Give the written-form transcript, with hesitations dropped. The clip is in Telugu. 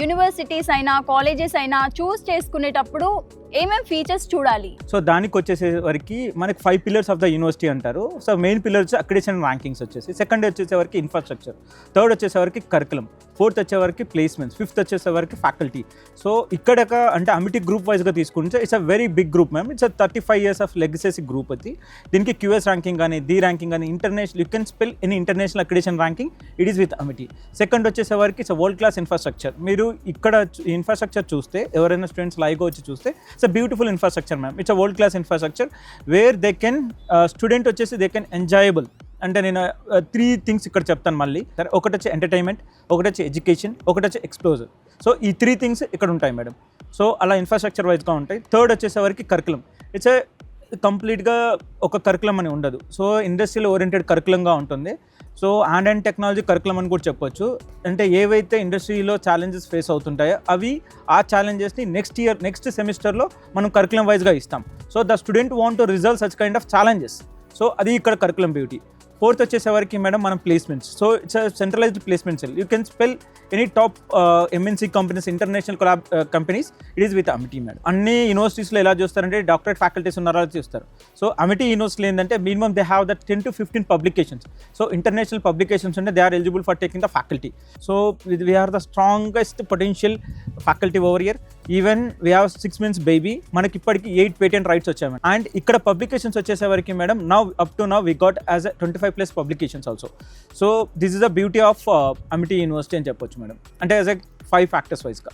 యూనివర్సిటీస్ అయినా కాలేజెస్ అయినా చూస్ చేసుకునేటప్పుడు ఏమేం ఫీచర్స్ చూడాలి? సో దానికి వచ్చేసేవరకు మనకి 5 పిల్లర్స్ ఆఫ్ ద యూనివర్సిటీ అంటారు. So main pillars accreditation rankings వచ్చేసి, సెకండ్ వచ్చేసేవరకు ఇన్ఫ్రాస్ట్రక్చర్, థర్డ్ వచ్చేసేవరకు కరికులం, ఫోర్త్ వచ్చేవరకు ప్లేస్మెంట్స్, ఫిఫ్త్ వచ్చేసేవరకు ఫ్యాకల్టీ. సో ఇక్కడ అంటే అమిటీ గ్రూప్ వైజ్గా తీసుకుంటే it's a very big group ma'am. It's 35 years of legacy group అది. దీనికి QS ర్యాంకింగ్ కానీ ది ర్యాంకింగ్ కానీ international you can spell any international accreditation ranking it is with Amity. Second వచ్చేసేవరకు ఇట్స్ వరల్డ్ క్లాస్ ఇన్ఫ్రాస్ట్రక్చర్. మీరు ఇక్కడ ఇన్ఫ్రాస్ట్రక్చర్ చూస్తే ఎవరైనా స్టూడెంట్స్ లైవ్గా వచ్చి చూస్తే it's a beautiful infrastructure ma'am. It's a world class infrastructure where they can student వచ్చేసి దే కెన్ ఎంజాయబుల్. అంటే నేను 3 things ఇక్కడ చెప్తాను మళ్ళీ. ఒకటి వచ్చి ఎంటర్టైన్మెంట్, ఒకటి వచ్చి ఎడ్యుకేషన్, ఒకటి వచ్చి ఎక్స్ప్లోజర్. సో ఈ 3 things ఇక్కడ ఉంటాయి మేడం. సో అలా ఇన్ఫ్రాస్ట్రక్చర్ వైజ్గా ఉంటాయి. థర్డ్ వచ్చేసరికి కరికులం. ఇట్స్ ఏ కంప్లీట్గా ఒక కరికులం అని ఉండదు. సో ఇండస్ట్రియల్ ఓరియంటెడ్ కరికులంగా ఉంటుంది. సో అండ్ టెక్నాలజీ కరికులం అని కూడా చెప్పొచ్చు. అంటే ఏవైతే ఇండస్ట్రీలో ఛాలెంజెస్ ఫేస్ అవుతుంటాయో అవి ఆ ఛాలెంజెస్ని నెక్స్ట్ సెమిస్టర్లో మనం కరికులం వైజ్గా ఇస్తాం. So the student want to resolve such kind of challenges. So అది ఇక్కడ కరికులం బ్యూటీ. ఫోర్త్ వచ్చేసరికి మేడం మనం placements. So it's centralised placement cell. You can spell any top MNC companies, international companies, it is with Amity madam. అన్ని యూనివర్సిటీస్లో ఎలా చూస్తారంటే డాక్టరేట్ ఫ్యాకల్టీస్ ఉన్నారా చూస్తారు. సో అమిటీ యూనివర్సిటీలో ఏంటంటే minimum they have the 10 to 15 publications. So international publications అంటే they are eligible for taking the faculty. So we are the strongest potential faculty over year. Even we have 6 months baby. మనకి ఇప్పటికి 8 పేటెంట్ రైట్స్ వచ్చాయి. అండ్ ఇక్కడ పబ్లికేషన్స్ వచ్చేసరికి madam up to now we got as 25+ publications also. So this is the beauty of Amity university అని చెప్పొచ్చు మేడం. అంటే యాజ్ 5 factors వైజ్గా.